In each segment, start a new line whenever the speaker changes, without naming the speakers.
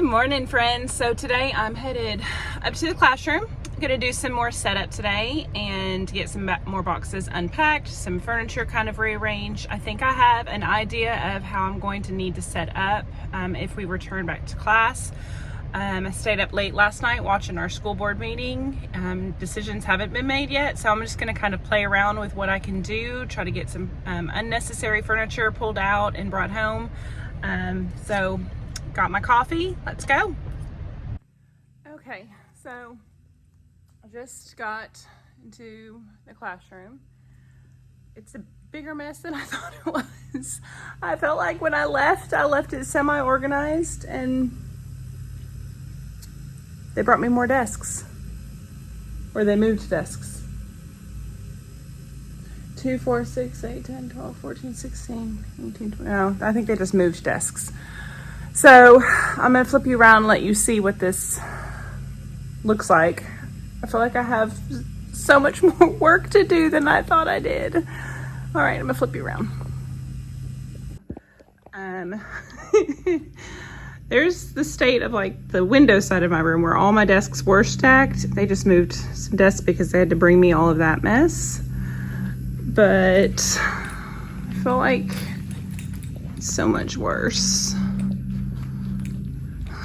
morning, friends. So today I'm headed up to the classroom. I'm gonna do some more setup today and get some more boxes unpacked, some furniture kind of rearranged. I think I have an idea of how I'm going to need to set up if we return back to class. I stayed up late last night watching our school board meeting. Decisions haven't been made yet, so I'm just gonna kind of play around with what I can do, try to get some unnecessary furniture pulled out and brought home. So got my coffee, let's go. Okay, so I just got into the classroom. It's a bigger mess than I thought it was. I felt like when I left it semi-organized, and they brought me more desks, or they moved desks. 2, 4, 6, 8, 10, 12, 14, 16, 18, 20. No, I think they just moved desks. So I'm gonna flip you around and let you see what this looks like. I feel like I have so much more work to do than I thought I did. All right, I'm gonna flip you around. There's the state of like the window side of my room where all my desks were stacked. They just moved some desks because they had to bring me all of that mess. But I feel like it's so much worse.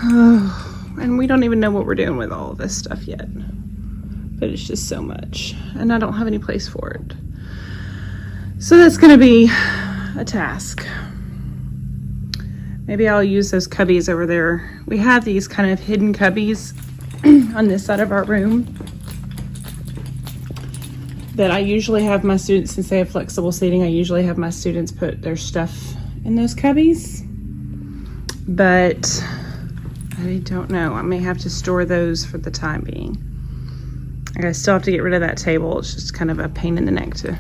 And we don't even know what we're doing with all of this stuff yet. But it's just so much. And I don't have any place for it. So that's gonna be a task. Maybe I'll use those cubbies over there. We have these kind of hidden cubbies on this side of our room that I usually have my students, since they have flexible seating, I usually have my students put their stuff in those cubbies. But I don't know, I may have to store those for the time being. I still have to get rid of that table. It's just kind of a pain in the neck to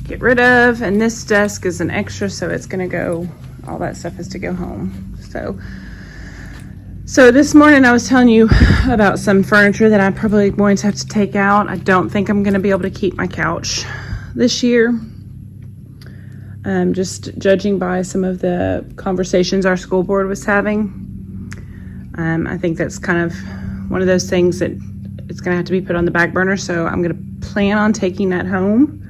get rid of. And this desk is an extra, so it's gonna go, all that stuff is to go home. So this morning I was telling you about some furniture that I'm probably going to have to take out. I don't think I'm gonna be able to keep my couch this year. Just judging by some of the conversations our school board was having. I think that's kind of one of those things that it's gonna have to be put on the back burner. So I'm gonna plan on taking that home.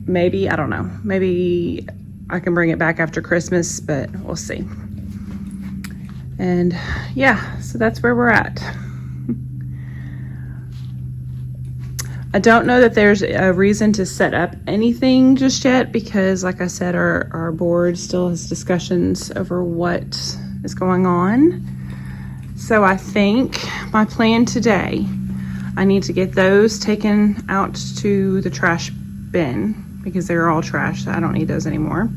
Maybe, I don't know, maybe I can bring it back after Christmas, but we'll see. And yeah, so that's where we're at. I don't know that there's a reason to set up anything just yet, because like I said, our board still has discussions over what is going on. So I think my plan today, I need to get those taken out to the trash bin because they're all trash. I don't need those anymore.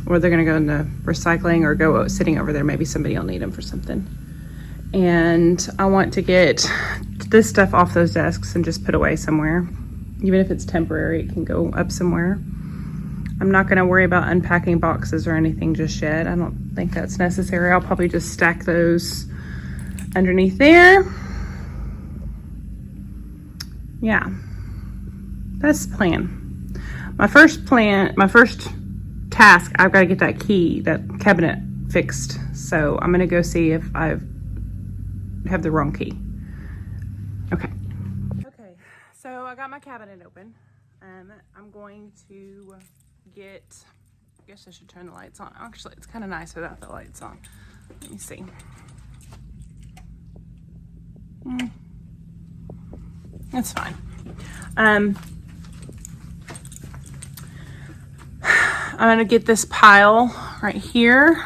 Or they're gonna go into recycling or go sitting over there. Maybe somebody will need them for something. And I want to get this stuff off those desks and just put away somewhere. Even if it's temporary, it can go up somewhere. I'm not gonna worry about unpacking boxes or anything just yet. I don't think that's necessary. I'll probably just stack those underneath there. Yeah, that's the plan. My first task, I've got to get that key, that cabinet fixed. So I'm gonna go see if I have the wrong key. Okay, so I got my cabinet open. I'm going to get, I guess I should turn the lights on. Actually, it's kind of nice without the lights on. Let me see. That's fine. I'm gonna get this pile right here,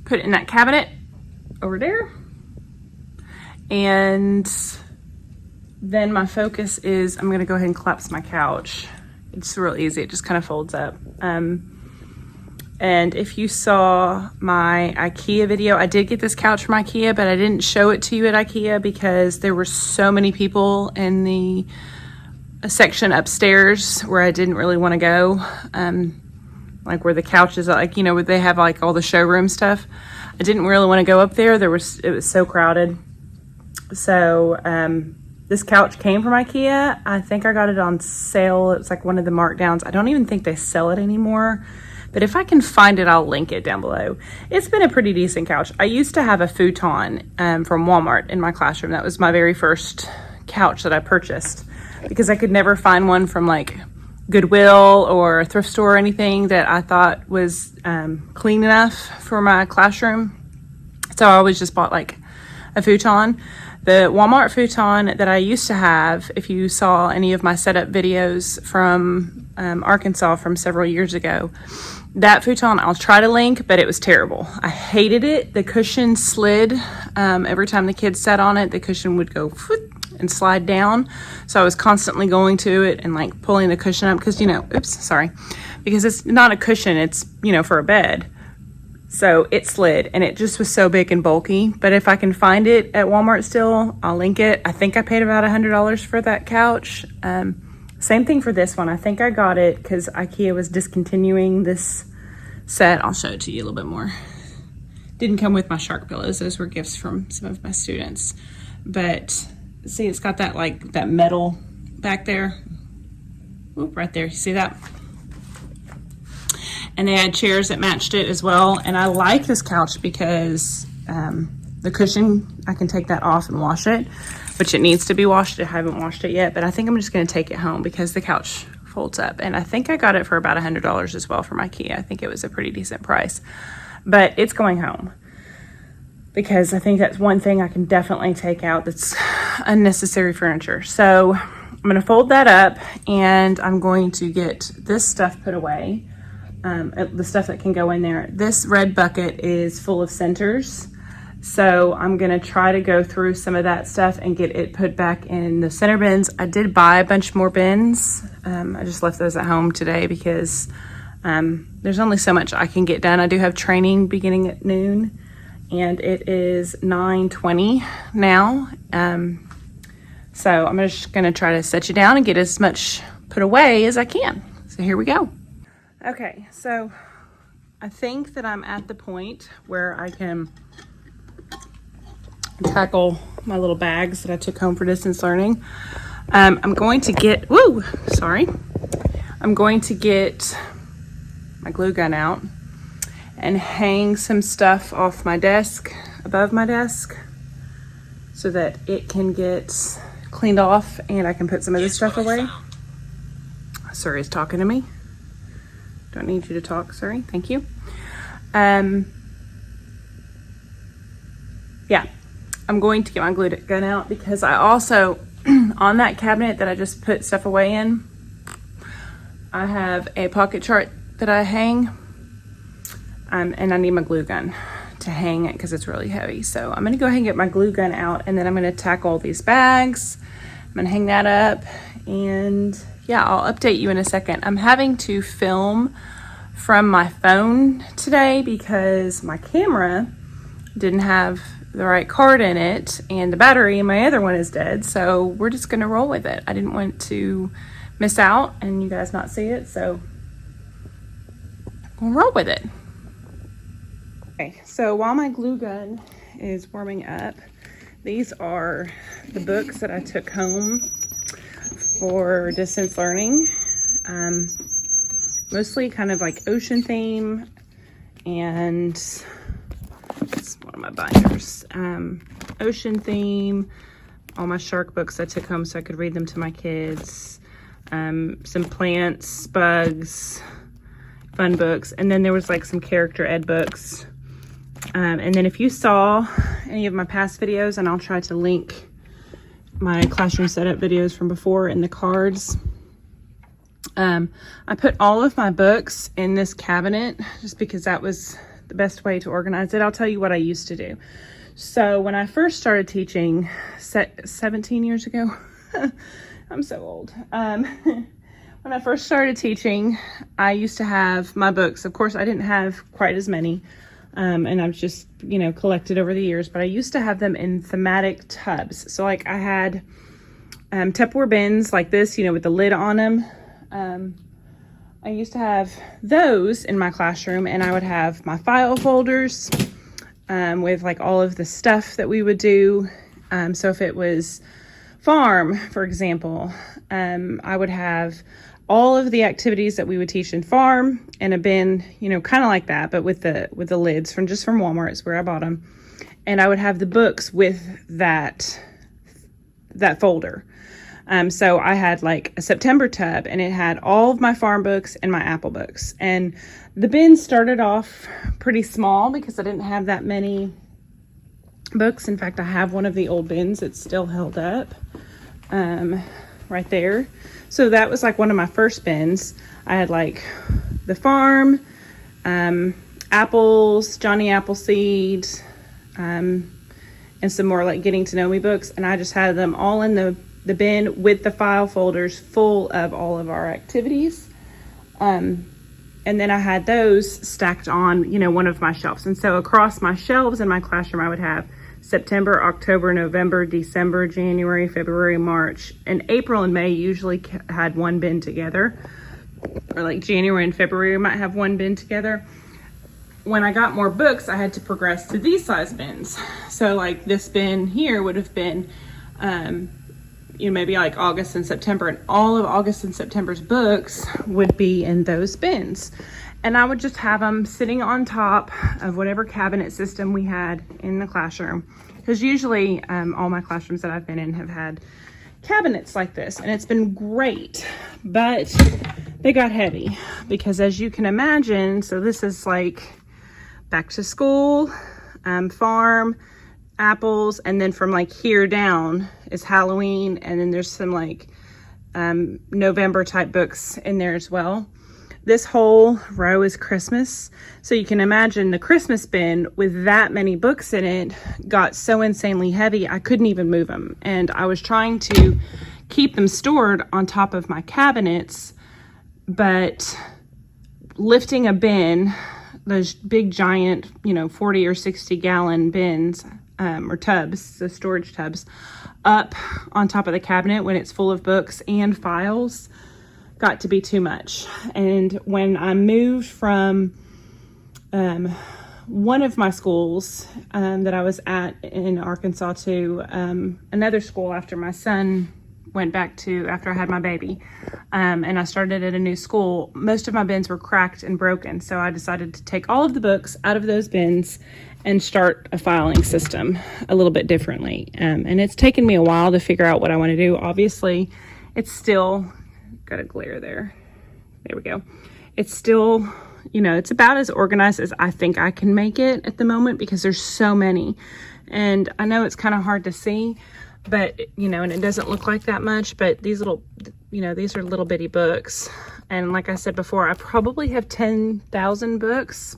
put it in that cabinet over there, and then my focus is I'm gonna go ahead and collapse my couch. It's real easy, it just kind of folds up. And if you saw my IKEA video, I did get this couch from IKEA, but I didn't show it to you at IKEA because there were so many people in the section upstairs where I didn't really want to go. Like where the couches are, like, you know, where they have like all the showroom stuff. I didn't really want to go up there. It was so crowded. So this couch came from IKEA. I think I got it on sale. It's like one of the markdowns. I don't even think they sell it anymore. but if I can find it, I'll link it down below. It's been a pretty decent couch. I used to have a futon from Walmart in my classroom. That was my very first couch that I purchased because I could never find one from like Goodwill or a thrift store or anything that I thought was clean enough for my classroom. So I always just bought like a futon. The Walmart futon that I used to have, if you saw any of my setup videos from Arkansas from several years ago, that futon I'll try to link, but it was terrible. I hated it. The cushion slid. Every time the kids sat on it, the cushion would go and slide down. So I was constantly going to it and like pulling the cushion up because, you know, because it's not a cushion, it's, you know, for a bed. So it slid and it just was so big and bulky. But if I can find it at Walmart still, I'll link it. I think I paid about $100 for that couch. Same thing for this one. I think I got it because IKEA was discontinuing this set. I'll show it to you a little bit more. Didn't come with my shark pillows. Those were gifts from some of my students. But see, it's got that like that metal back there. Oop, right there. You see that? And they had chairs that matched it as well. And I like this couch because the cushion, I can take that off and wash it, which it needs to be washed. I haven't washed it yet, but I think I'm just gonna take it home because the couch folds up. And I think I got it for about $100 as well from IKEA. I think it was a pretty decent price, but it's going home because I think that's one thing I can definitely take out that's unnecessary furniture. So I'm gonna fold that up and I'm going to get this stuff put away. The stuff that can go in there. This red bucket is full of centers. So I'm gonna try to go through some of that stuff and get it put back in the center bins. I did buy a bunch more bins. I just left those at home today because there's only so much I can get done. I do have training beginning at noon and it is 9:20 now. So I'm just gonna try to set you down and get as much put away as I can. So here we go. Okay, so I think that I'm at the point where I can tackle my little bags that I took home for distance learning. I'm going to get, I'm going to get my glue gun out and hang some stuff off my desk, above my desk, so that it can get cleaned off and I can put some of this stuff away. Siri is talking to me. Don't need you to talk, sorry, thank you. Yeah, I'm going to get my glue gun out because I also, on that cabinet that I just put stuff away in, I have a pocket chart that I hang, and I need my glue gun to hang it because it's really heavy. So I'm gonna go ahead and get my glue gun out and then I'm gonna tackle these bags. I'm gonna hang that up and yeah, I'll update you in a second. I'm having to film from my phone today because my camera didn't have the right card in it and the battery in my other one is dead. So we're just gonna roll with it. I didn't want to miss out and you guys not see it, so we'll roll with it. Okay, so while my glue gun is warming up, these are the books that I took home for distance learning. Mostly kind of like ocean theme, and it's one of my binders. Ocean theme, all my shark books I took home so I could read them to my kids. Some plants, bugs, fun books, and then there was like some character ed books. And then if you saw any of my past videos, and I'll try to link my classroom setup videos from before in the cards. I put all of my books in this cabinet just because that was the best way to organize it. I'll tell you what I used to do. So when I first started teaching 17 years ago, I'm so old. When I first started teaching, I used to have my books. Of course, I didn't have quite as many. And I've just, you know, collected over the years, but I used to have them in thematic tubs. So like I had Tupperware bins like this, you know, with the lid on them. I used to have those in my classroom, and I would have my file folders with like all of the stuff that we would do. So if it was farm, for example, I would have all of the activities that we would teach in farm in a bin, you know, kind of like that, but with the lids from Walmart is where I bought them. And I would have the books with that folder. So I had like a September tub, and it had all of my farm books and my apple books. And the bin started off pretty small because I didn't have that many books. In fact, I have one of the old bins that's still held up right there. So that was like one of my first bins. I had like the farm, apples, Johnny Appleseed, and some more like getting to know me books. And I just had them all in the bin with the file folders full of all of our activities. And then I had those stacked on, you know, one of my shelves. And so across my shelves in my classroom, I would have September, October, November, December, January, February, March, and April and May usually had one bin together, or like January and February might have one bin together. When I got more books, I had to progress to these size bins. So like this bin here would have been, you know, maybe like August and September, and all of August and September's books would be in those bins. And I would just have them sitting on top of whatever cabinet system we had in the classroom. Because usually all my classrooms that I've been in have had cabinets like this, and it's been great, but they got heavy because, as you can imagine, so this is like back to school, farm, apples, and then from like here down is Halloween, and then there's some like November type books in there as well. This whole row is Christmas. So you can imagine the Christmas bin with that many books in it got so insanely heavy, I couldn't even move them. And I was trying to keep them stored on top of my cabinets, but lifting a bin, those big giant, you know, 40 or 60 gallon bins, or tubs, the storage tubs, up on top of the cabinet when it's full of books and files got to be too much. And when I moved from one of my schools that I was at in Arkansas to another school after my son went back to, after I had my baby, and I started at a new school, most of my bins were cracked and broken. So I decided to take all of the books out of those bins and start a filing system a little bit differently. And it's taken me a while to figure out what I want to do. Obviously, it's still got a glare there. There we go. It's still, you know, it's about as organized as I think I can make it at the moment because there's so many. And I know it's kind of hard to see, but, you know, and it doesn't look like that much, but these little, you know, these are little bitty books. And like I said before, I probably have 10,000 books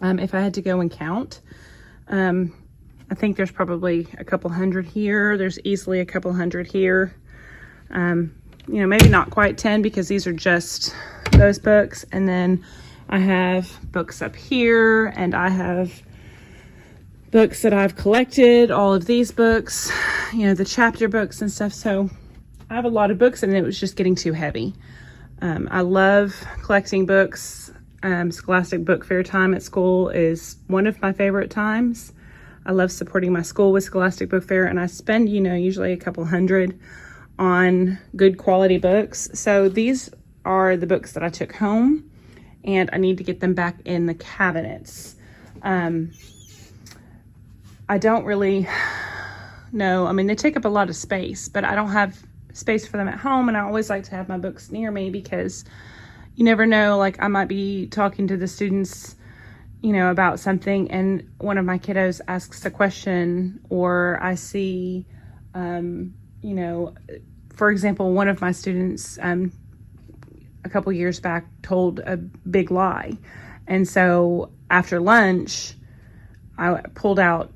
if I had to go and count. I think there's probably a couple hundred here. There's easily a couple hundred here. You know, maybe not quite 10 because these are just those books. And then I have books up here, and I have books that I've collected, all of these books, you know, the chapter books and stuff. So I have a lot of books, and it was just getting too heavy. I love collecting books. Scholastic Book Fair time at school is one of my favorite times. I love supporting my school with Scholastic Book Fair, and I spend, you know, usually a couple hundred on good quality books. So these are the books that I took home, and I need to get them back in the cabinets. I don't really know. I mean, they take up a lot of space, but I don't have space for them at home, and I always like to have my books near me because you never know, like I might be talking to the students, you know, about something, and one of my kiddos asks a question, or I see, you know, for example, one of my students a couple years back told a big lie. And so after lunch, I pulled out,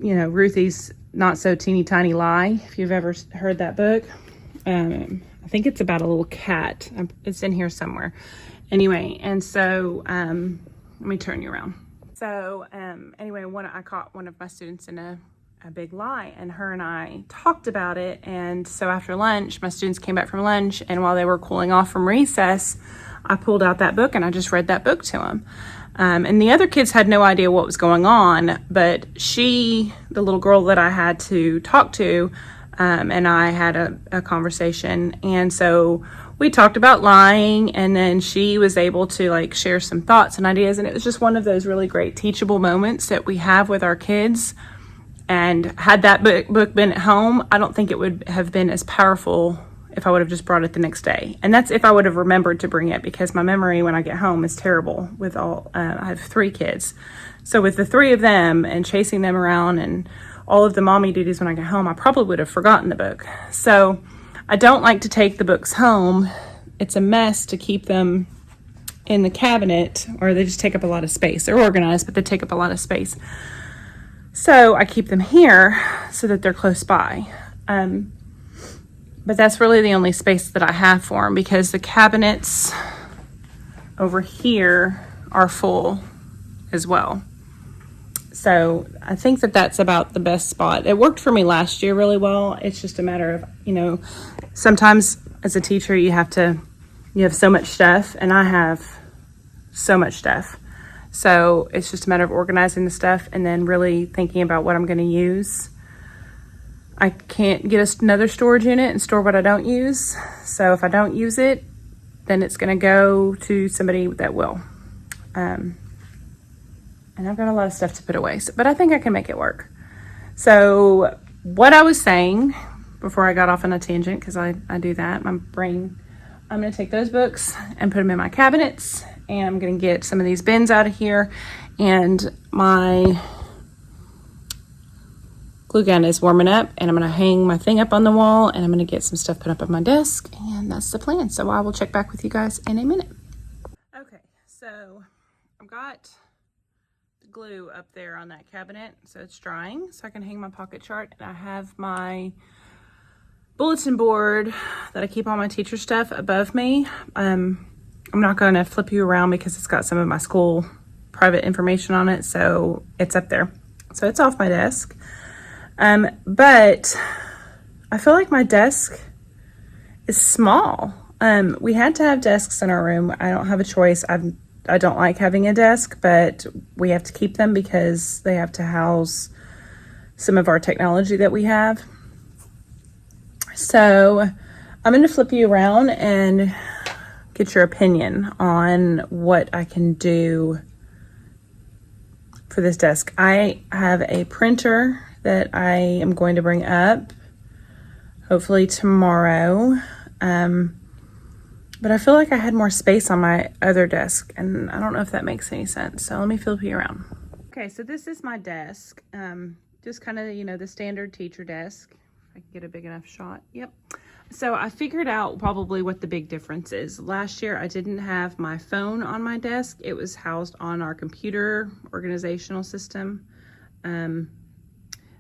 you know, Ruthie's Not So Teeny Tiny Lie, if you've ever heard that book. I think it's about a little cat. It's in here somewhere. Anyway, and so let me turn you around. So anyway, I caught one of my students in a big lie, and her and I talked about it. And so after lunch, my students came back from lunch, and while they were cooling off from recess, I pulled out that book and I just read that book to them. And the other kids had no idea what was going on, but the little girl that I had to talk to, and I had a conversation. And so we talked about lying, and then she was able to like share some thoughts and ideas. And it was just one of those really great teachable moments that we have with our kids. And had that book been at home, I don't think it would have been as powerful if I would have just brought it the next day. And that's if I would have remembered to bring it, because my memory when I get home is terrible with all, I have 3 kids. So with the 3 of them and chasing them around and all of the mommy duties when I get home, I probably would have forgotten the book. So I don't like to take the books home. It's a mess to keep them in the cabinet, or they just take up a lot of space. They're organized, but they take up a lot of space. So I keep them here so that they're close by. But that's really the only space that I have for them, because the cabinets over here are full as well. So I think that that's about the best spot. It worked for me last year really well. It's just a matter of, you know, sometimes as a teacher you have so much stuff, and I have so much stuff. So it's just a matter of organizing the stuff and then really thinking about what I'm going to use. I can't get another storage unit and store what I don't use. So if I don't use it, then it's going to go to somebody that will. And I've got a lot of stuff to put away, but I think I can make it work. So what I was saying before I got off on a tangent, because I do that, my brain, I'm going to take those books and put them in my cabinets, and I'm going to get some of these bins out of here, and my glue gun is warming up, and I'm going to hang my thing up on the wall, and I'm going to get some stuff put up on my desk, and that's the plan. So I will check back with you guys in a minute. Okay, so I've got the glue up there on that cabinet, so it's drying, so I can hang my pocket chart, and I have my bulletin board that I keep all my teacher stuff above me. I'm not going to flip you around because it's got some of my school private information on it, so it's up there. So it's off my desk. But I feel like my desk is small. We had to have desks in our room. I don't have a choice. I don't like having a desk, but we have to keep them because they have to house some of our technology that we have. So I'm going to flip you around and get your opinion on what I can do for this desk. I have a printer that I am going to bring up hopefully tomorrow. But I feel like I had more space on my other desk, and I don't know if that makes any sense. So let me flip you around. Okay, so this is my desk. Just kind of, you know, the standard teacher desk. If I can get a big enough shot. Yep. So I figured out probably what the big difference is. Last year I didn't have my phone on my desk. It was housed on our computer organizational system.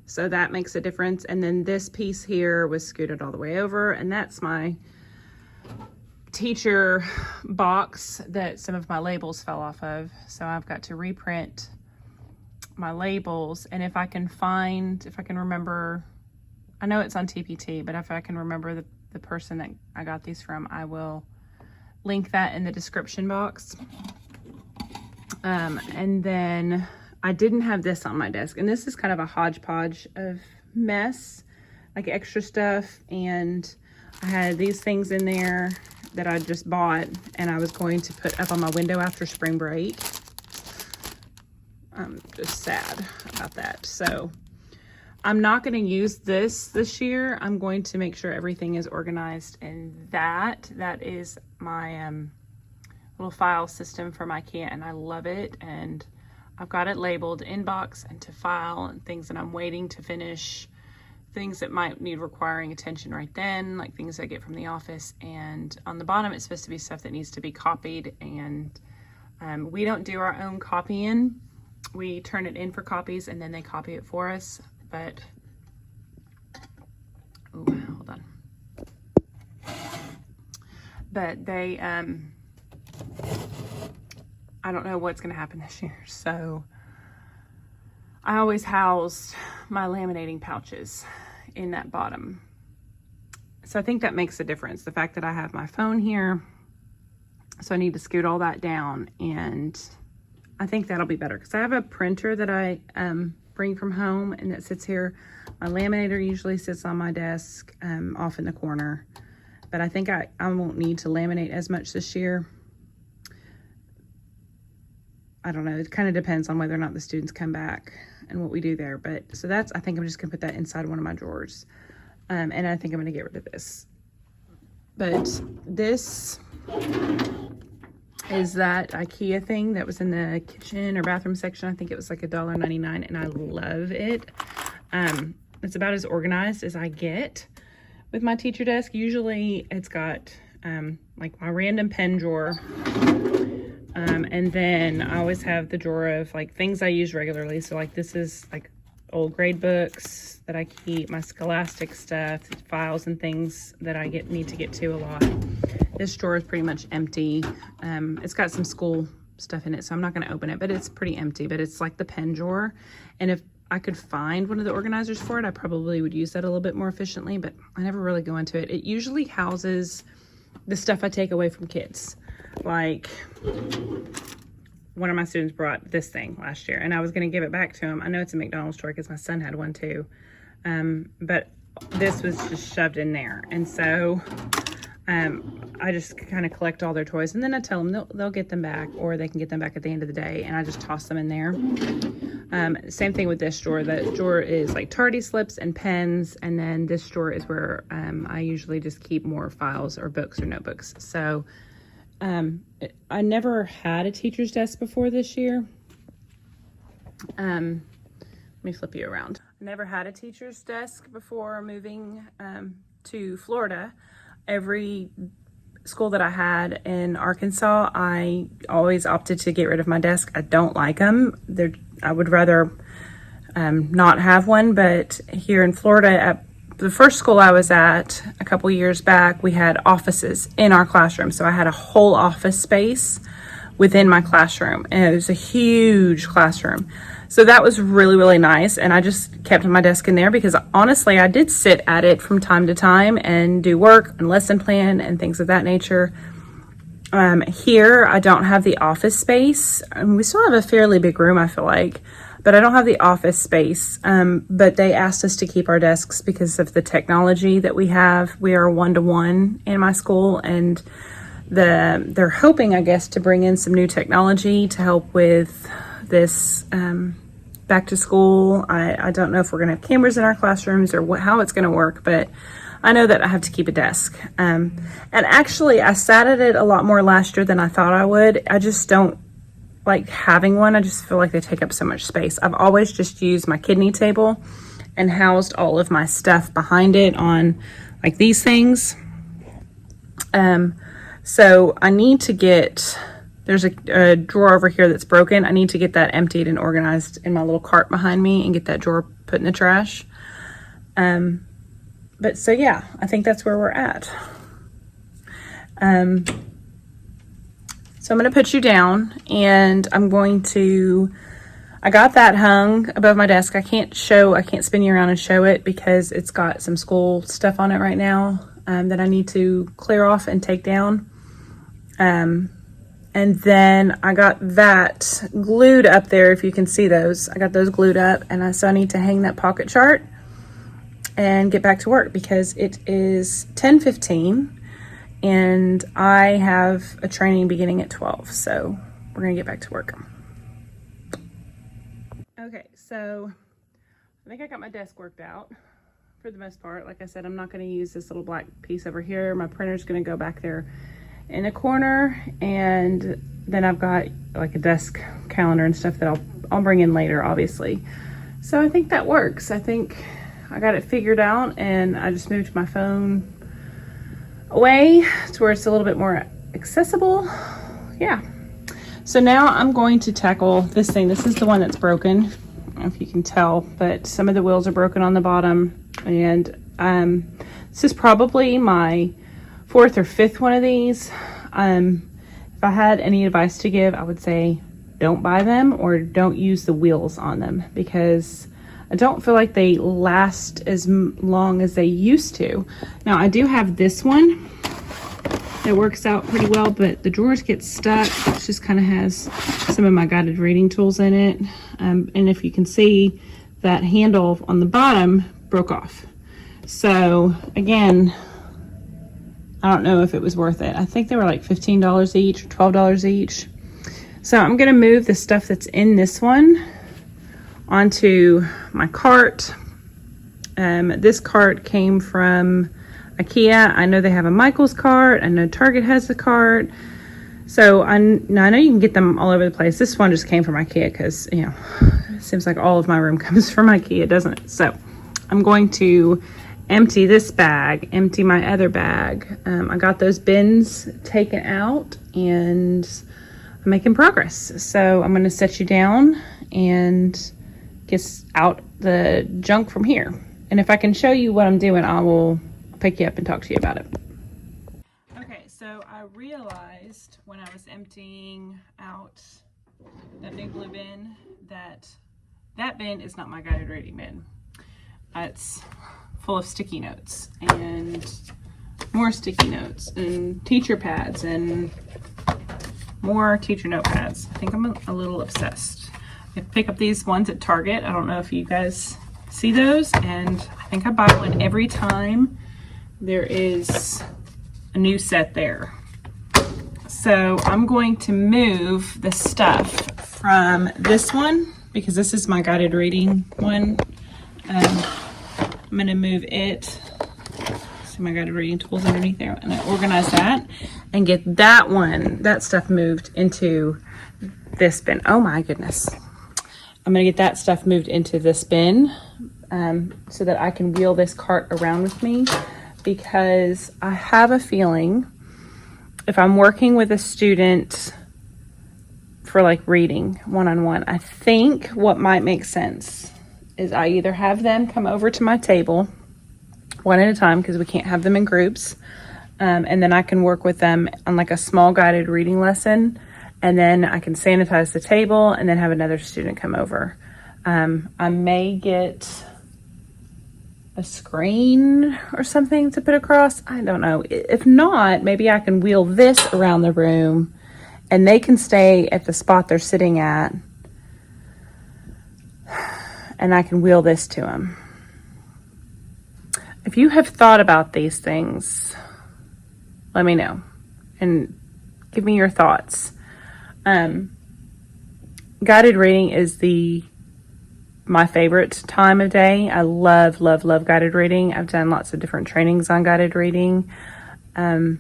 So that makes a difference. And then this piece here was scooted all the way over, and that's my teacher box that some of my labels fell off of. So I've got to reprint my labels, and if I can remember, I know it's on TPT, but if I can remember the person that I got these from, I will link that in the description box. And then I didn't have this on my desk, and this is kind of a hodgepodge of mess, like extra stuff, and I had these things in there that I just bought and I was going to put up on my window after spring break. I'm just sad about that. So I'm not going to use this year. I'm going to make sure everything is organized in that. That is my little file system from IKEA, and I love it. And I've got it labeled inbox and to file, and things that I'm waiting to finish, things that might need requiring attention right then, like things I get from the office. And on the bottom, it's supposed to be stuff that needs to be copied. And we don't do our own copying. We turn it in for copies, and then they copy it for us. But, oh, hold on. But they, I don't know what's going to happen this year. So I always housed my laminating pouches in that bottom. So I think that makes a difference. The fact that I have my phone here. So I need to scoot all that down, and I think that'll be better because I have a printer that I bring from home and that sits here. My laminator usually sits on my desk off in the corner, but I think I won't need to laminate as much this year. I don't know, it kind of depends on whether or not the students come back and what we do there. But so I think I'm just gonna put that inside one of my drawers. And I think I'm gonna get rid of this. But this is that IKEA thing that was in the kitchen or bathroom section. I think it was like $1.99, and I love it. It's about as organized as I get with my teacher desk. Usually it's got like my random pen drawer. And then I always have the drawer of like things I use regularly. So like this is like old grade books that I keep, my Scholastic stuff, files and things that I need to get to a lot. This drawer is pretty much empty. It's got some school stuff in it, so I'm not going to open it, but it's pretty empty. But it's like the pen drawer, and if I could find one of the organizers for it, I probably would use that a little bit more efficiently, but I never really go into it. It usually houses the stuff I take away from kids. Like one of my students brought this thing last year, and I was going to give it back to him. I know it's a McDonald's toy because my son had one too, but this was just shoved in there. And so I just kind of collect all their toys, and then I tell them they'll get them back, or they can get them back at the end of the day, and I just toss them in there. Same thing with this drawer. The drawer is like tardy slips and pens, and then this drawer is where I usually just keep more files or books or notebooks. So I never had a teacher's desk before this year. Let me flip you around. I never had a teacher's desk before moving to Florida. Every school that I had in Arkansas, I always opted to get rid of my desk. I don't like them. I would rather not have one, but here in Florida, at the first school I was at a couple years back, we had offices in our classroom. So I had a whole office space within my classroom, and it was a huge classroom. So that was really, really nice. And I just kept my desk in there because honestly, I did sit at it from time to time and do work and lesson plan and things of that nature. Here, I don't have the office space. We still have a fairly big room, I feel like, but I don't have the office space. But they asked us to keep our desks because of the technology that we have. We are 1-to-1 in my school, and they're hoping, I guess, to bring in some new technology to help with this back to school. I don't know if we're gonna have cameras in our classrooms or how it's gonna work, but I know that I have to keep a desk. And actually I sat at it a lot more last year than I thought I would. I just don't like having one. I just feel like they take up so much space. I've always just used my kidney table and housed all of my stuff behind it on like these things. So I need to get, there's a drawer over here that's broken. I need to get that emptied and organized in my little cart behind me and get that drawer put in the trash. But so yeah, I think that's where we're at. So I'm going to put you down, and I got that hung above my desk. I can't spin you around and show it because it's got some school stuff on it right now that I need to clear off and take down. And then I got that glued up there, if you can see those. I got those glued up, and so I need to hang that pocket chart and get back to work because it is 10:15 and I have a training beginning at 12. So we're gonna get back to work. Okay, so I think I got my desk worked out for the most part. Like I said, I'm not gonna use this little black piece over here. My printer's gonna go back there in a corner, and then I've got like a desk calendar and stuff that I'll bring in later, obviously. So I think that works. I think I got it figured out, and I just moved my phone away to where it's a little bit more accessible. Yeah. So now I'm going to tackle this thing. This is the one that's broken. I don't know if you can tell, but some of the wheels are broken on the bottom, and this is probably my 4th or 5th one of these. If I had any advice to give, I would say don't buy them or don't use the wheels on them, because I don't feel like they last as long as they used to. Now I do have this one that works out pretty well, but the drawers get stuck. It just kind of has some of my guided reading tools in it. And if you can see, that handle on the bottom broke off. So again, I don't know if it was worth it. I think they were like $15 each or $12 each. So I'm gonna move the stuff that's in this one onto my cart. This cart came from IKEA. I know they have a Michael's cart. I know Target has a cart. So I know you can get them all over the place. This one just came from IKEA because, you know, it seems like all of my room comes from IKEA, doesn't it? So I'm going to empty this bag, empty my other bag. I got those bins taken out and I'm making progress. So I'm going to set you down and get out the junk from here. And if I can show you what I'm doing, I will pick you up and talk to you about it. Okay, so I realized when I was emptying out that big blue bin that bin is not my guided reading bin. It's full of sticky notes and more sticky notes and teacher pads and more teacher notepads. I think I'm a little obsessed. I pick up these ones at Target. I don't know if you guys see those, and I think I buy one every time there is a new set there. So I'm going to move the stuff from this one because this is my guided reading one. I'm going to move it. See my guided reading tools underneath there, and I organize that and get that stuff moved into this bin. Oh my goodness. I'm going to get that stuff moved into this bin so that I can wheel this cart around with me, because I have a feeling if I'm working with a student for like reading one-on-one, I think what might make sense is I either have them come over to my table one at a time because we can't have them in groups, and then I can work with them on like a small guided reading lesson, and then I can sanitize the table and then have another student come over. I may get a screen or something to put across. I don't know. If not, maybe I can wheel this around the room and they can stay at the spot they're sitting at, and I can wheel this to them. If you have thought about these things, let me know and give me your thoughts. Guided reading is my favorite time of day. I love guided reading. I've done lots of different trainings on guided reading. I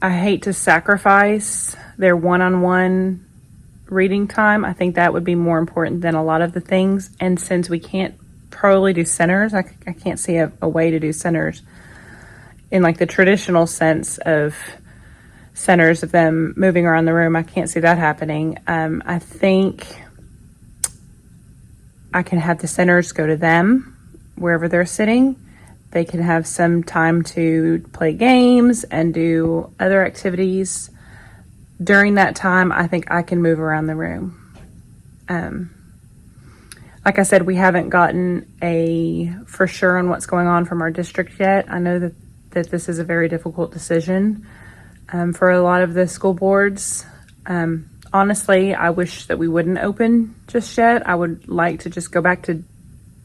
hate to sacrifice their one-on-one reading time. I think that would be more important than a lot of the things. And since we can't probably do centers, I can't see a way to do centers in like the traditional sense of centers of them moving around the room. I can't see that happening. I think I can have the centers go to them wherever they're sitting. They can have some time to play games and do other activities. During that time, I think I can move around the room. Like I said, we haven't gotten a for sure on what's going on from our district yet. I know that this is a very difficult decision for a lot of the school boards. Honestly, I wish that we wouldn't open just yet. I would like to just go back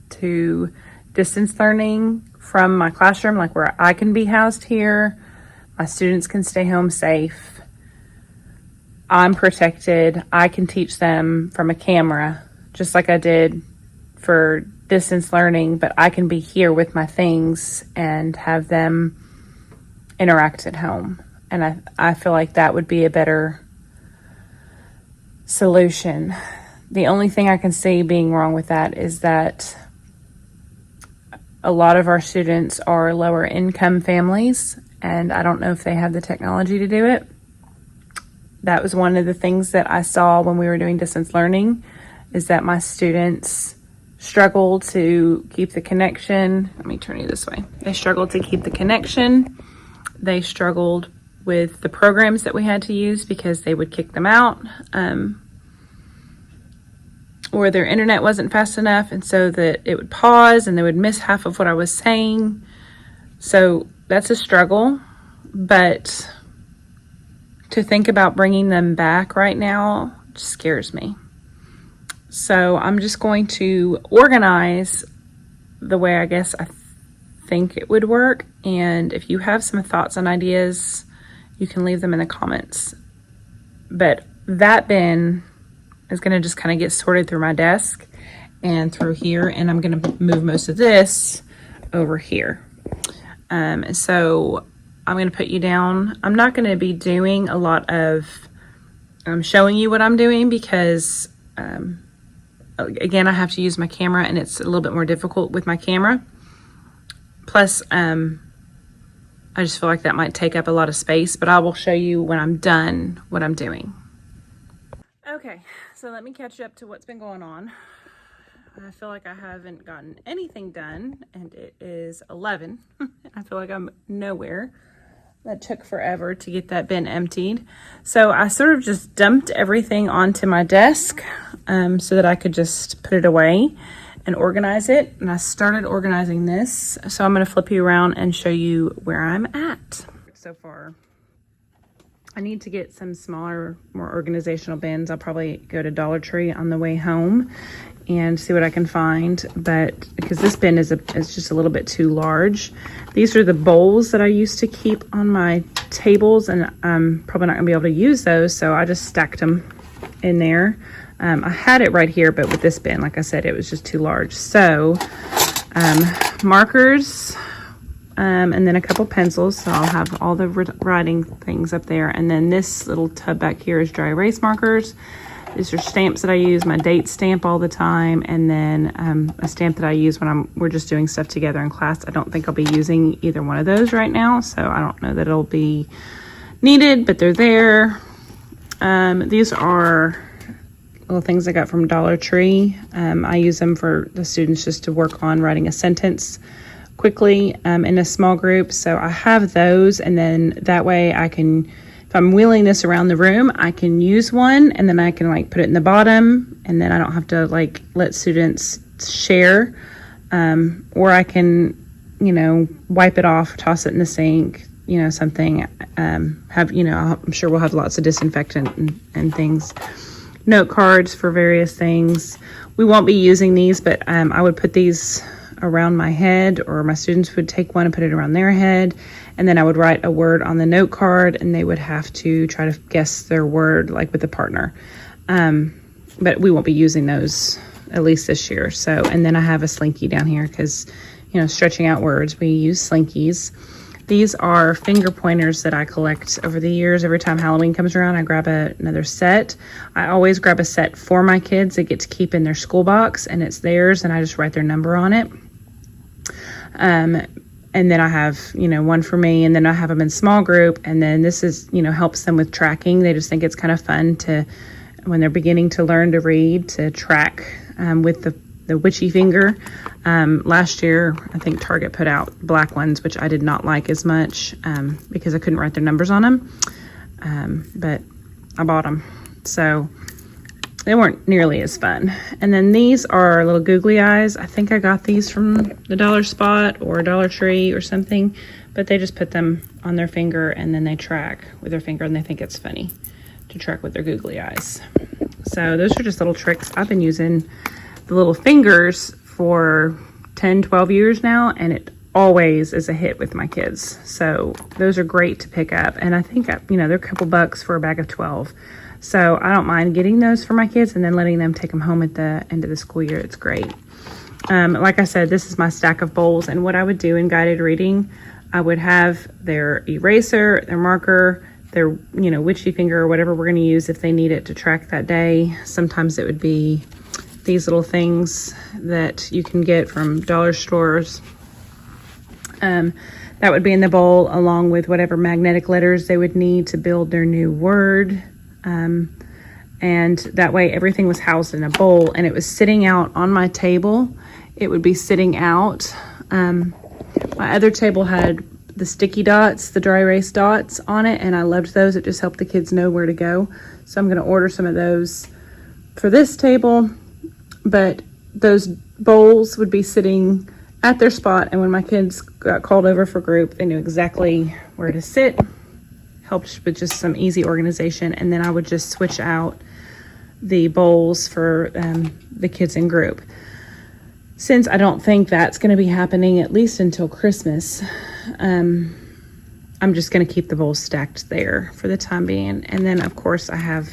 to distance learning from my classroom, like where I can be housed here. My students can stay home safe. I'm protected. I can teach them from a camera, just like I did for distance learning, but I can be here with my things and have them interact at home. And I feel like that would be a better solution. The only thing I can see being wrong with that is that a lot of our students are lower income families, and I don't know if they have the technology to do it. That was one of the things that I saw when we were doing distance learning, is that my students struggled to keep the connection. Let me turn you this way. They struggled to keep the connection. They struggled with the programs that we had to use because they would kick them out, or their internet wasn't fast enough, and so that it would pause and they would miss half of what I was saying. So that's a struggle, but to think about bringing them back right now just scares me. So I'm just going to organize the way I guess I think it would work. And if you have some thoughts and ideas, you can leave them in the comments. But that bin is going to just kind of get sorted through my desk and through here, and I'm going to move most of this over here. So I'm going to put you down. I'm not going to be doing a lot of showing you what I'm doing because again, I have to use my camera, and it's a little bit more difficult with my camera. Plus, I just feel like that might take up a lot of space, but I will show you when I'm done what I'm doing. Okay, so let me catch you up to what's been going on. I feel like I haven't gotten anything done, and it is 11. I feel like I'm nowhere. That took forever to get that bin emptied. So I sort of just dumped everything onto my desk so that I could just put it away and organize it. And I started organizing this. So I'm going to flip you around and show you where I'm at so far. I need to get some smaller, more organizational bins. I'll probably go to Dollar Tree on the way home and see what I can find, but because this bin is just a little bit too large. These are the bowls that I used to keep on my tables, and I'm probably not gonna be able to use those, so I just stacked them in there. I had it right here, but with this bin, like I said, it was just too large. So markers, and then a couple pencils, so I'll have all the writing things up there, and then this little tub back here is dry erase markers. These are stamps that I use, my date stamp all the time, and then a stamp that I use when we're just doing stuff together in class. I don't think I'll be using either one of those right now, so I don't know that it'll be needed, but they're there. These are little things I got from Dollar Tree. I use them for the students just to work on writing a sentence quickly in a small group, so I have those, and then that way I can, if I'm wheeling this around the room, I can use one, and then I can like put it in the bottom, and then I don't have to like let students share, or I can, you know, wipe it off, toss it in the sink, you know, something, have, you know, I'm sure we'll have lots of disinfectant and things. Note cards for various things. We won't be using these, but I would put these around my head, or my students would take one and put it around their head, and then I would write a word on the note card, and they would have to try to guess their word, like with a partner. But we won't be using those, at least this year. So, and then I have a slinky down here because, you know, stretching out words, we use slinkies. These are finger pointers that I collect over the years. Every time Halloween comes around, I grab another set. I always grab a set for my kids. They get to keep in their school box, and it's theirs, and I just write their number on it. And then I have, you know, one for me, and then I have them in small group, and then this is, you know, helps them with tracking. They just think it's kind of fun to, when they're beginning to learn to read, to track with the witchy finger. Last year, I think Target put out black ones, which I did not like as much because I couldn't write their numbers on them, but I bought them. So they weren't nearly as fun. And then these are little googly eyes. I think I got these from the Dollar Spot or Dollar Tree or something, but they just put them on their finger, and then they track with their finger, and they think it's funny to track with their googly eyes. So those are just little tricks. I've been using the little fingers for 10, 12 years now, and it always is a hit with my kids. So those are great to pick up. And I think, you know, they're a couple bucks for a bag of 12. So I don't mind getting those for my kids and then letting them take them home at the end of the school year. It's great. Like I said, this is my stack of bowls, and what I would do in guided reading, I would have their eraser, their marker, their, you know, witchy finger, or whatever we're going to use if they need it to track that day. Sometimes it would be these little things that you can get from dollar stores. That would be in the bowl, along with whatever magnetic letters they would need to build their new word. And that way everything was housed in a bowl, and it was sitting out on my table. It would be sitting out. My other table had the sticky dots, the dry erase dots on it, and I loved those. It just helped the kids know where to go. So I'm going to order some of those for this table, but those bowls would be sitting at their spot, and when my kids got called over for group, they knew exactly where to sit. Helped with just some easy organization. And then I would just switch out the bowls for the kids in group. Since I don't think that's going to be happening at least until Christmas, I'm just going to keep the bowls stacked there for the time being. And then, of course, I have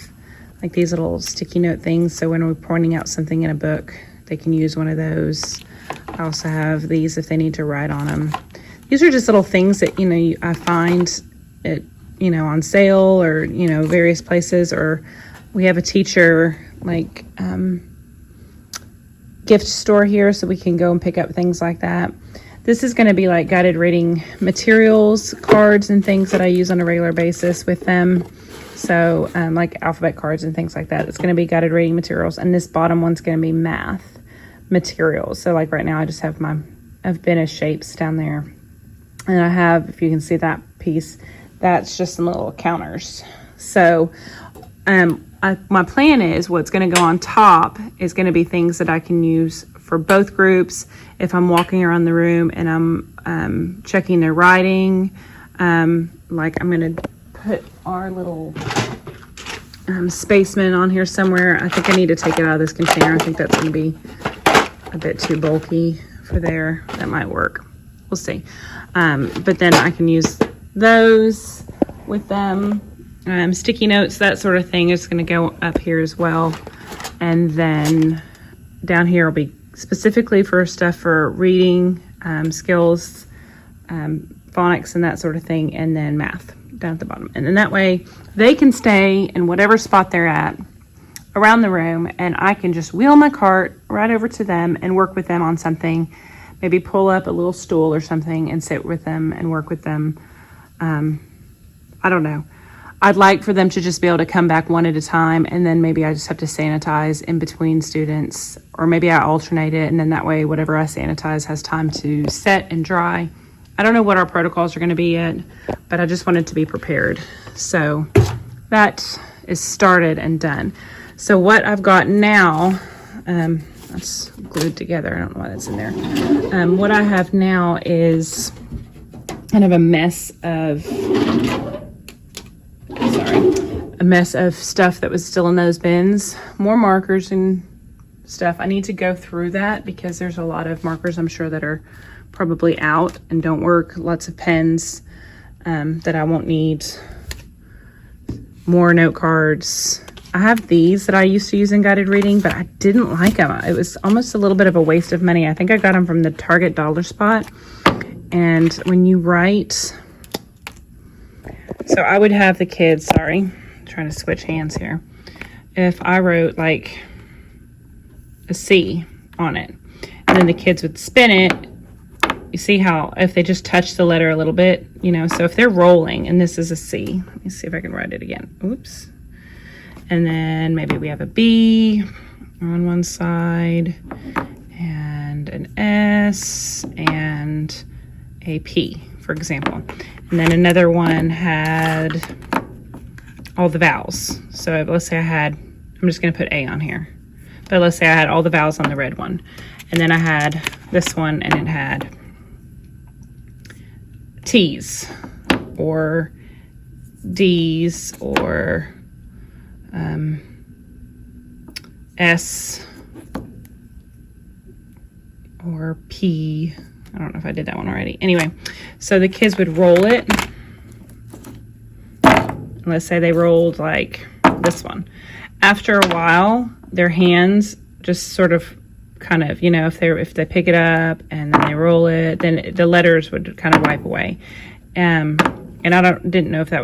like these little sticky note things, so when we're pointing out something in a book, they can use one of those. I also have these if they need to write on them. These are just little things that, I find at, on sale or, various places, or we have a teacher like gift store here, so we can go and pick up things like that. This is going to be like guided reading materials, cards and things that I use on a regular basis with them. So like alphabet cards and things like that. It's going to be guided reading materials. And this bottom one's going to be math materials. So like right now I just have my Venice shapes down there. And I have, if you can see that piece, that's just some little counters. So my plan is what's going to go on top is going to be things that I can use for both groups. If I'm walking around the room and I'm checking their writing, like I'm going to put our little spaceman on here somewhere. I think I need to take it out of this container. I think that's going to be a bit too bulky for there. That might work. We'll see. But then I can use those with them. Sticky notes, that sort of thing is going to go up here as well. And then down here will be specifically for stuff for reading, skills, phonics and that sort of thing, and then math down at the bottom. And then that way they can stay in whatever spot they're at around the room, and I can just wheel my cart right over to them and work with them on something. Maybe pull up a little stool or something and sit with them and work with them. I don't know. I'd like for them to just be able to come back one at a time, and then maybe I just have to sanitize in between students, or maybe I alternate it, and then that way whatever I sanitize has time to set and dry. I don't know what our protocols are going to be yet, but I just wanted to be prepared. So that is started and done. So what I've got now, that's glued together. I don't know why that's in there. What I have now is kind of a mess of stuff that was still in those bins. More markers and stuff. I need to go through that because there's a lot of markers I'm sure that are probably out and don't work. Lots of pens that I won't need. More note cards. I have these that I used to use in guided reading, but I didn't like them. It was almost a little bit of a waste of money. I think I got them from the Target dollar spot. And when you write, so I would have the kids, sorry, trying to switch hands here. If I wrote like a C on it, and then the kids would spin it, you see how if they just touch the letter a little bit, so if they're rolling and this is a C, let me see if I can write it again. Oops. And then maybe we have a B on one side and an S and a P, for example. And then another one had all the vowels. So let's say I'm just going to put A on here. But let's say I had all the vowels on the red one. And then I had this one and it had T's or D's or S or P. I don't know if I did that one already. Anyway, so the kids would roll it. Let's say they rolled like this one. After a while, their hands just sort of kind of, if they pick it up and then they roll it, then the letters would kind of wipe away. And I didn't know if there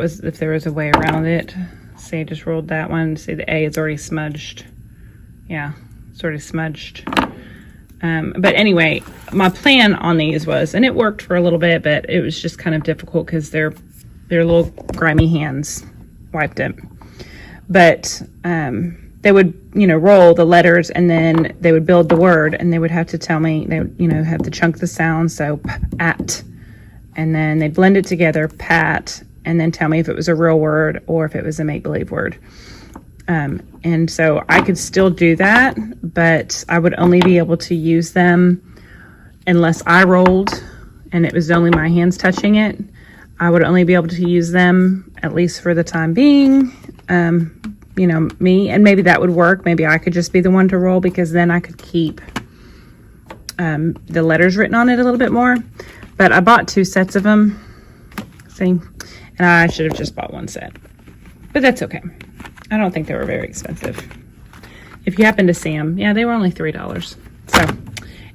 was a way around it. See, I just rolled that one. See, the A is already smudged. Yeah, it's already smudged. But anyway, my plan on these was, and it worked for a little bit, but it was just kind of difficult because their little grimy hands wiped it. But they would, roll the letters, and then they would build the word, and they would have to tell me, they would, have to chunk the sound, so pat, and then they'd blend it together, pat, and then tell me if it was a real word or if it was a make-believe word. And so I could still do that, but I would only be able to use them unless I rolled and it was only my hands touching it. I would only be able to use them, at least for the time being, you know, me, and maybe that would work. Maybe I could just be the one to roll, because then I could keep the letters written on it a little bit more. But I bought 2 sets of them, see, and I should have just bought 1 set, but that's okay. I don't think they were very expensive. If you happen to see them, yeah, they were only $3. So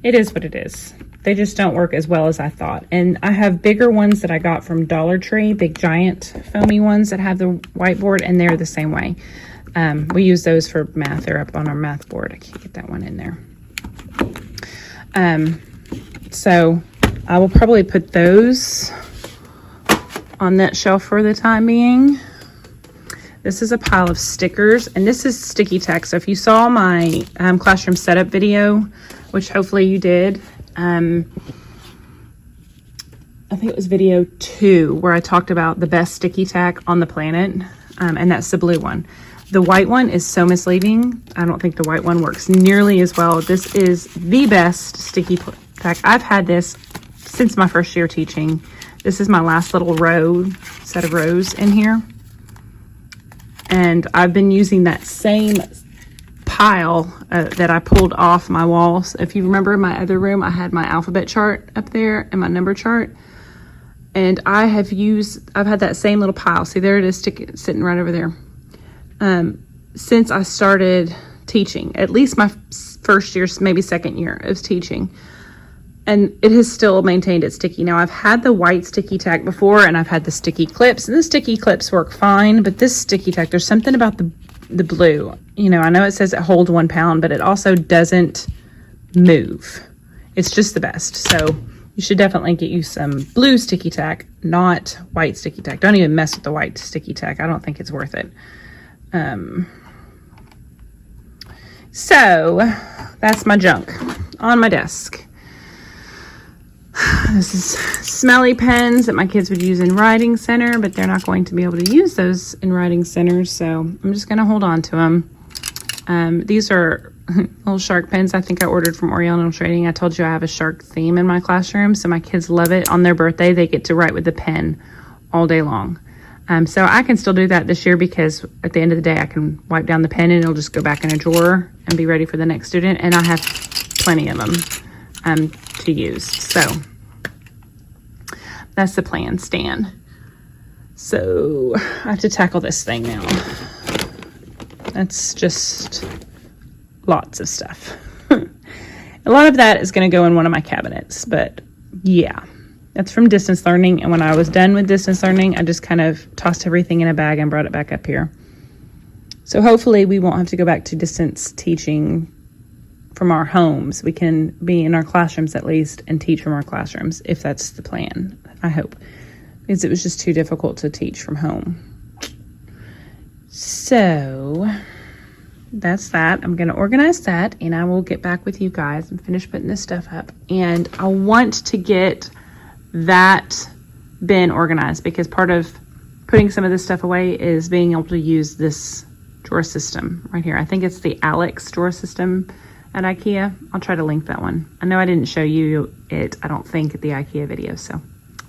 it is what it is. They just don't work as well as I thought. And I have bigger ones that I got from Dollar Tree, big giant foamy ones that have the whiteboard, and they're the same way. We use those for math. They're up on our math board. I can't get that one in there. So I will probably put those on that shelf for the time being. This is a pile of stickers, and this is sticky tack. So if you saw my classroom setup video, which hopefully you did, I think it was video 2, where I talked about the best sticky tack on the planet, and that's the blue one. The white one is so misleading. I don't think the white one works nearly as well. This is the best sticky tack. I've had this since my first year teaching. This is my last little set of rows in here. And I've been using that same pile that I pulled off my walls. If you remember in my other room, I had my alphabet chart up there and my number chart. And I've had that same little pile. See, there it is sitting right over there. Since I started teaching, at least my first year, maybe second year of teaching. And it has still maintained its sticky. Now, I've had the white sticky tack before, and I've had the sticky clips, and the sticky clips work fine, but this sticky tack, there's something about the blue. You know, I know it says it holds 1 pound, but it also doesn't move. It's just the best. So you should definitely get you some blue sticky tack, not white sticky tack. Don't even mess with the white sticky tack. I don't think it's worth it. So that's my junk on my desk. This is smelly pens that my kids would use in writing center, but they're not going to be able to use those in writing centers, so I'm just going to hold on to them. These are little shark pens I think I ordered from Oriental Trading. I told you I have a shark theme in my classroom, so my kids love it. On their birthday, they get to write with the pen all day long. So I can still do that this year, because at the end of the day, I can wipe down the pen and it'll just go back in a drawer and be ready for the next student, and I have plenty of them to use. So that's the plan, Stan. So I have to tackle this thing now. That's just lots of stuff. A lot of that is going to go in one of my cabinets, but yeah, that's from distance learning. And when I was done with distance learning, I just kind of tossed everything in a bag and brought it back up here. So hopefully we won't have to go back to distance teaching from our homes. We can be in our classrooms at least and teach from our classrooms, if that's the plan, I hope, because it was just too difficult to teach from home. So that's that. I'm going to organize that, and I will get back with you guys and finish putting this stuff up. And I want to get that bin organized, because part of putting some of this stuff away is being able to use this drawer system right here. I think it's the Alex drawer system at IKEA. I'll try to link that one. I know I didn't show you it, I don't think, at the IKEA video, so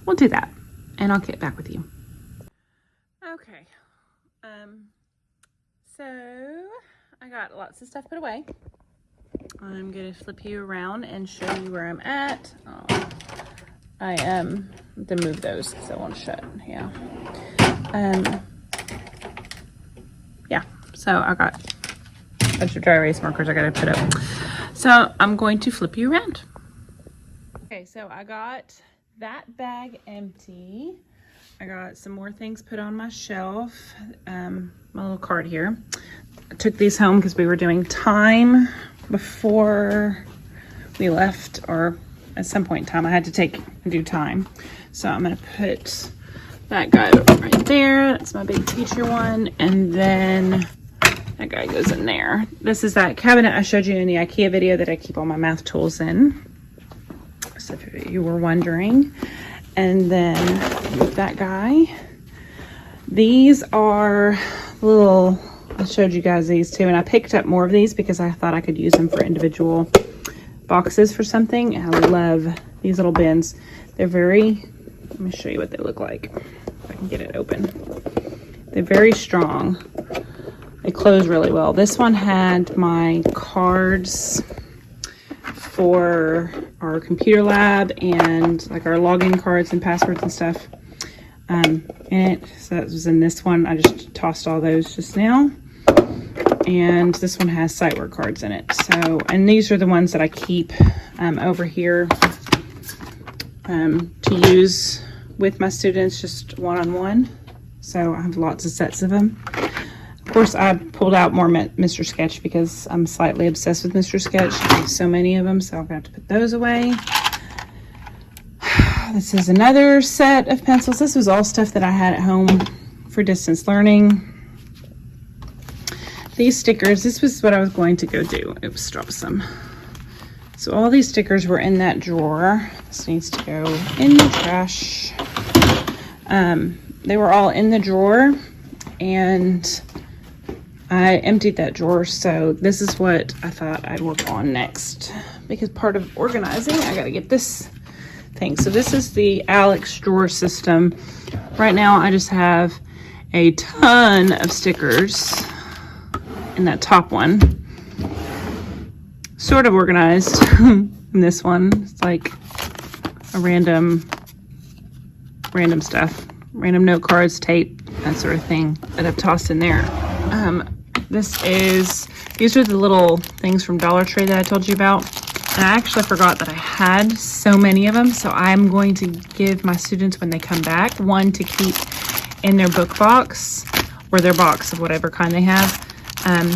we'll do that, and I'll get back with you. Okay, so I got lots of stuff put away. I'm gonna flip you around and show you where I'm at. Oh, I am to move those because I won't shut. Yeah. Yeah. So I got a bunch of dry erase markers I gotta put up. So I'm going to flip you around. Okay, so I got that bag empty. I got some more things put on my shelf. My little card here. I took these home because we were doing time before we left, or at some point in time I had to do time. So I'm gonna put that guy right there. That's my big teacher one, and then that guy goes in there. This is that cabinet I showed you in the IKEA video that I keep all my math tools in, so if you were wondering. And then that guy. These are little, I showed you guys these too, and I picked up more of these because I thought I could use them for individual boxes for something. And I love these little bins. They're very, let me show you what they look like if I can get it open. They're very strong. They close really well. This one had my cards for our computer lab and like our login cards and passwords and stuff in it. So that was in this one. I just tossed all those just now. And this one has site work cards in it. So, and these are the ones that I keep over here to use with my students, just one-on-one. So I have lots of sets of them. Of course, I pulled out more Mr. Sketch because I'm slightly obsessed with Mr. Sketch. I have so many of them, so I'm going to have to put those away. This is another set of pencils. This was all stuff that I had at home for distance learning. These stickers, this was what I was going to go do. Oops, drop some. So all these stickers were in that drawer. This needs to go in the trash. They were all in the drawer, and I emptied that drawer, so this is what I thought I'd work on next. Because part of organizing, I gotta get this thing. So this is the Alex drawer system. Right now, I just have a ton of stickers in that top one. Sort of organized in this one. It's like a random stuff. Random note cards, tape, that sort of thing that I've tossed in there. These are the little things from Dollar Tree that I told you about. And I actually forgot that I had so many of them. So I'm going to give my students, when they come back, one to keep in their book box or their box of whatever kind they have.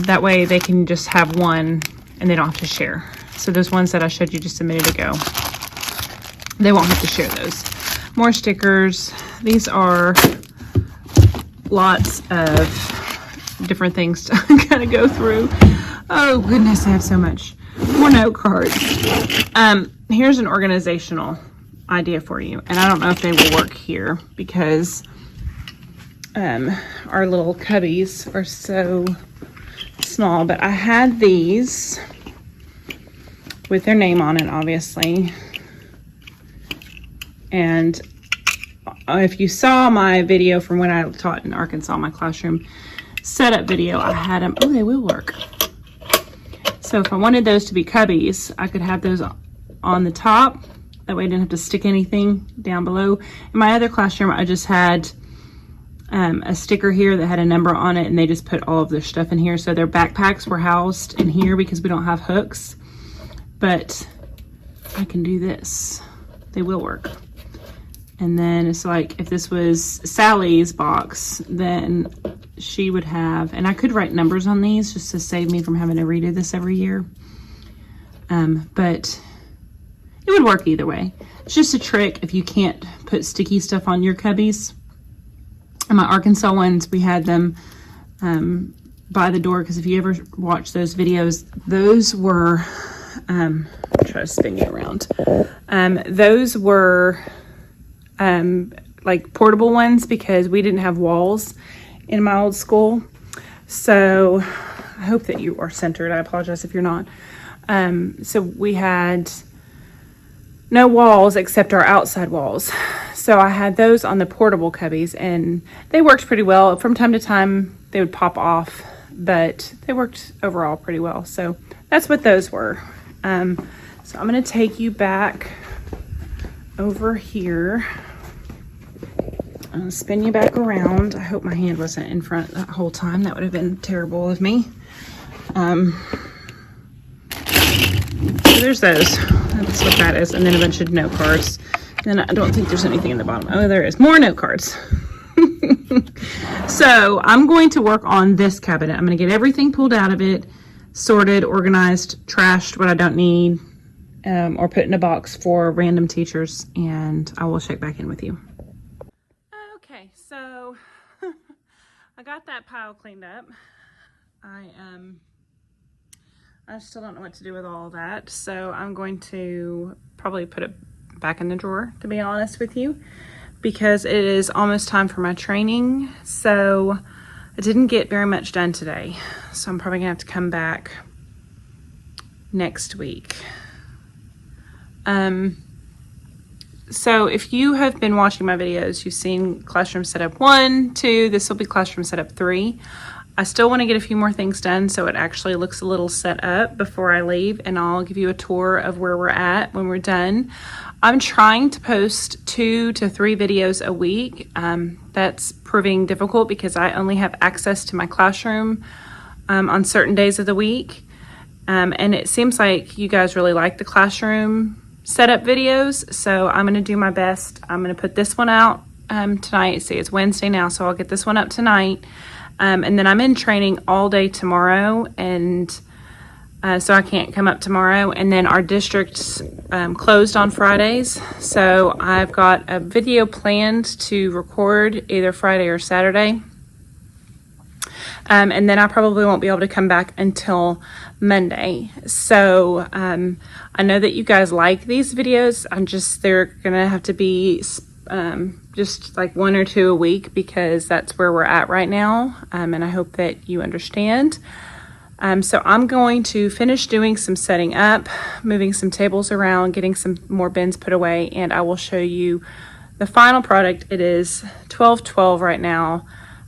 That way they can just have one and they don't have to share. So those ones that I showed you just a minute ago, they won't have to share those. More stickers. These are lots of different things to kind of go through. Oh goodness, I have so much. More note cards. Here's an organizational idea for you, and I don't know if they will work here because our little cubbies are so small, but I had these with their name on it, obviously. And if you saw my video from when I taught in Arkansas, my classroom setup video, I had them. Oh, they will work. So if I wanted those to be cubbies, I could have those on the top. That way I didn't have to stick anything down below. In my other classroom, I just had a sticker here that had a number on it, and they just put all of their stuff in here. So their backpacks were housed in here because we don't have hooks. But I can do this. They will work. And then it's like, if this was Sally's box, then she would have, and I could write numbers on these just to save me from having to redo this every year. But it would work either way. It's just a trick if you can't put sticky stuff on your cubbies. And my Arkansas ones, we had them by the door, because if you ever watch those videos, those were, try to spin you around. Those were like portable ones because we didn't have walls in my old school. So I hope that you are centered. I apologize if you're not. So we had no walls except our outside walls. So I had those on the portable cubbies, and they worked pretty well. From time to time they would pop off, but they worked overall pretty well. So that's what those were. So I'm going to take you back over here. I'll spin you back around. I hope my hand wasn't in front that whole time. That would have been terrible of me. So there's those. That's what that is. And then a bunch of note cards. And I don't think there's anything in the bottom. Oh, there is. More note cards. So I'm going to work on this cabinet. I'm going to get everything pulled out of it, sorted, organized, trashed what I don't need, or put in a box for random teachers, and I will check back in with you. Okay, so I got that pile cleaned up. I still don't know what to do with all of that, so I'm going to probably put it back in the drawer, to be honest with you, because it is almost time for my training. So I didn't get very much done today, so I'm probably gonna have to come back next week. So if you have been watching my videos, you've seen classroom setup 1, 2, this will be classroom setup 3. I still want to get a few more things done so it actually looks a little set up before I leave, and I'll give you a tour of where we're at when we're done. I'm trying to post 2 to 3 videos a week. That's proving difficult because I only have access to my classroom on certain days of the week. And it seems like you guys really like the classroom setup videos, so I'm going to do my best. I'm going to put this one out tonight. See, it's Wednesday now, so I'll get this one up tonight. And then I'm in training all day tomorrow, and so I can't come up tomorrow. And then our district's closed on Fridays, so I've got a video planned to record either Friday or Saturday. And then I probably won't be able to come back until Monday. So I know that you guys like these videos. They're gonna have to be just like 1 or 2 a week because that's where we're at right now. And I hope that you understand. So I'm going to finish doing some setting up, moving some tables around, getting some more bins put away, and I will show you the final product. It is 12:12 right now.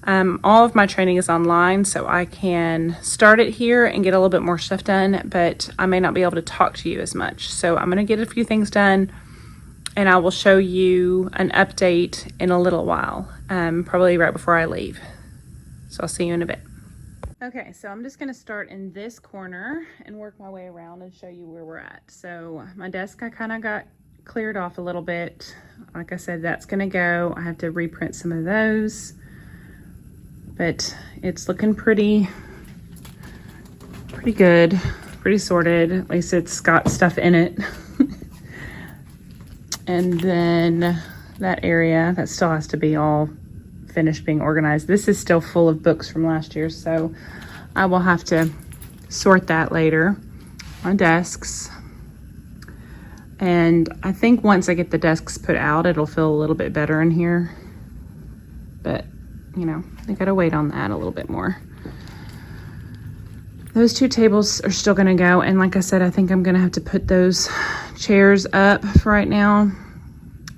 All of my training is online, so I can start it here and get a little bit more stuff done, but I may not be able to talk to you as much. So I'm gonna get a few things done, and I will show you an update in a little while, probably right before I leave. So I'll see you in a bit. Okay, so I'm just gonna start in this corner and work my way around and show you where we're at. So my desk, I kind of got cleared off a little bit. Like I said, that's gonna go. I have to reprint some of those, but it's looking pretty good, pretty sorted. At least it's got stuff in it. And then that area, that still has to be all finished being organized. This is still full of books from last year, so I will have to sort that later on desks. And I think once I get the desks put out, it'll feel a little bit better in here. But, you know, I gotta wait on that a little bit more. Those 2 tables are still gonna go, and like I said, I think I'm gonna have to put those chairs up for right now.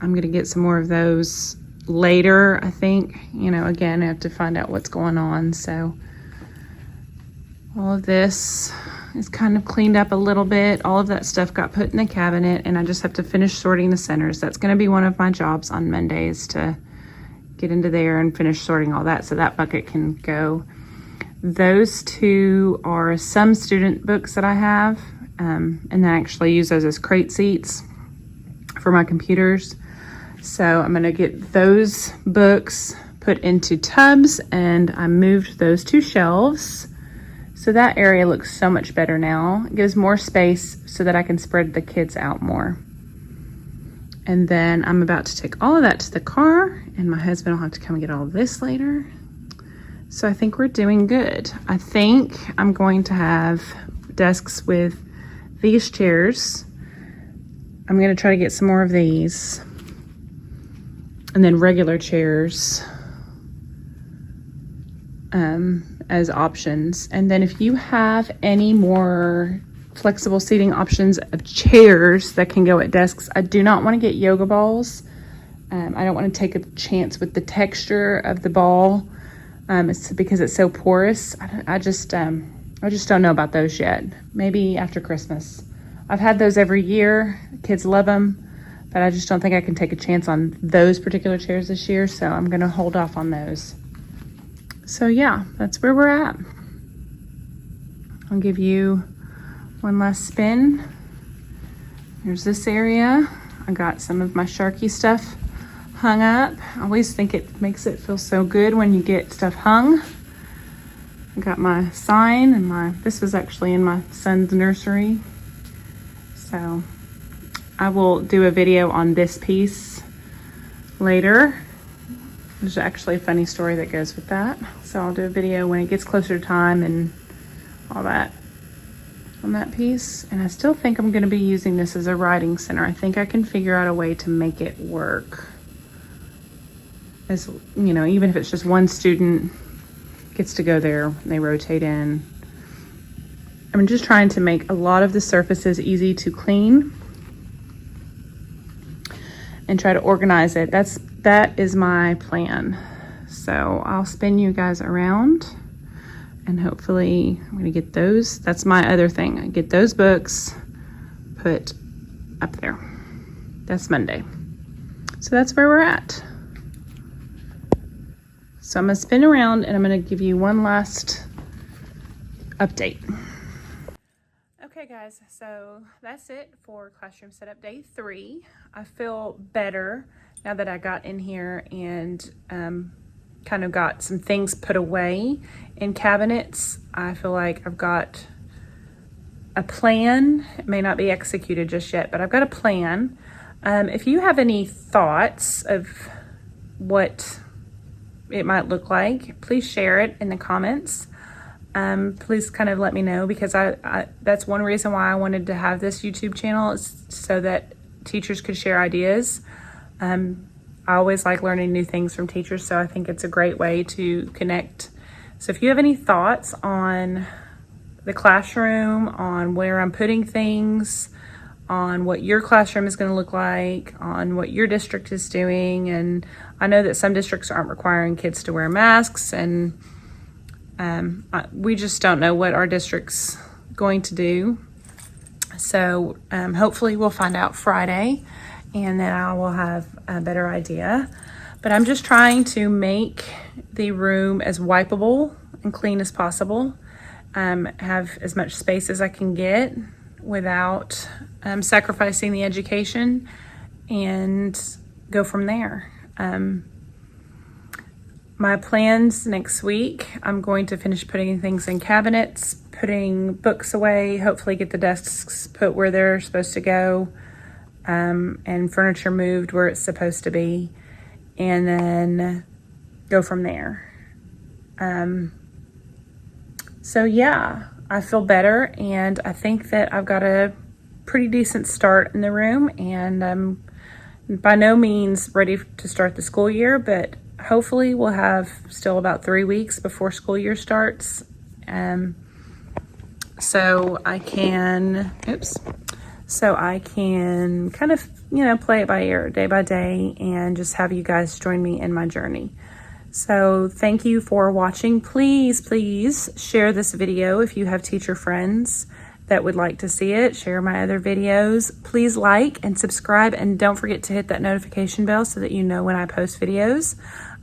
I'm gonna get some more of those later, I think. You know, again, I have to find out what's going on. So all of this is kind of cleaned up a little bit. All of that stuff got put in the cabinet, and I just have to finish sorting the centers. That's gonna be one of my jobs on Mondays, to get into there and finish sorting all that so that bucket can go. Those 2 are some student books that I have, and I actually use those as crate seats for my computers. So I'm gonna get those books put into tubs, and I moved those 2 shelves. So that area looks so much better now. It gives more space so that I can spread the kids out more. And then I'm about to take all of that to the car, and my husband will have to come and get all of this later. So I think we're doing good. I think I'm going to have desks with these chairs. I'm gonna try to get some more of these. And then regular chairs as options. And then if you have any more flexible seating options of chairs that can go at desks, I do not want to get yoga balls. I don't want to take a chance with the texture of the ball. It's because it's so porous. I just don't know about those yet. Maybe after Christmas. I've had those every year. Kids love them. But I just don't think I can take a chance on those particular chairs this year, so I'm gonna hold off on those. So yeah, that's where we're at. I'll give you one last spin. Here's this area. I got some of my Sharky stuff hung up. I always think it makes it feel so good when you get stuff hung. I got my sign, and this was actually in my son's nursery. So I will do a video on this piece later. There's actually a funny story that goes with that. So I'll do a video when it gets closer to time and all that on that piece. And I still think I'm gonna be using this as a writing center. I think I can figure out a way to make it work. As you know, even if it's just one student gets to go there, they rotate in. I'm just trying to make a lot of the surfaces easy to clean and try to organize it. That is my plan. So I'll spin you guys around And hopefully I'm gonna get those. That's my other thing. I get those books put up there. That's Monday. So that's where we're at. So I'm gonna spin around and I'm gonna give you one last update. Okay guys, so that's it for classroom setup day 3. I feel better now that I got in here and kind of got some things put away in cabinets. I feel like I've got a plan. It may not be executed just yet, but I've got a plan. If you have any thoughts of what it might look like, please share it in the comments. Please kind of let me know, because I that's one reason why I wanted to have this YouTube channel, is so that teachers could share ideas. I always like learning new things from teachers, so I think it's a great way to connect. So if you have any thoughts on the classroom, on where I'm putting things, on what your classroom is going to look like, on what your district is doing, and I know that some districts aren't requiring kids to wear masks, and we just don't know what our district's going to do. So hopefully we'll find out Friday, and then I will have a better idea. But I'm just trying to make the room as wipeable and clean as possible, have as much space as I can get without sacrificing the education, and go from there. My plans next week, I'm going to finish putting things in cabinets, putting books away, hopefully get the desks put where they're supposed to go, and furniture moved where it's supposed to be, and then go from there. So yeah, I feel better, and I think that I've got a pretty decent start in the room, and I'm by no means ready to start the school year, but hopefully we'll have still about 3 weeks before school year starts. So I can kind of, play it by ear, day by day, and just have you guys join me in my journey. So thank you for watching. Please share this video if you have teacher friends that would like to see it. Share my other videos. Please like and subscribe, and don't forget to hit that notification bell so that you know when I post videos.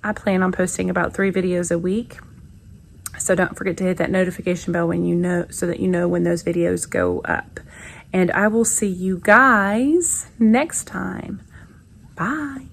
I plan on posting about 3 videos a week. So don't forget to hit that notification bell so that you know when those videos go up. And I will see you guys next time. Bye.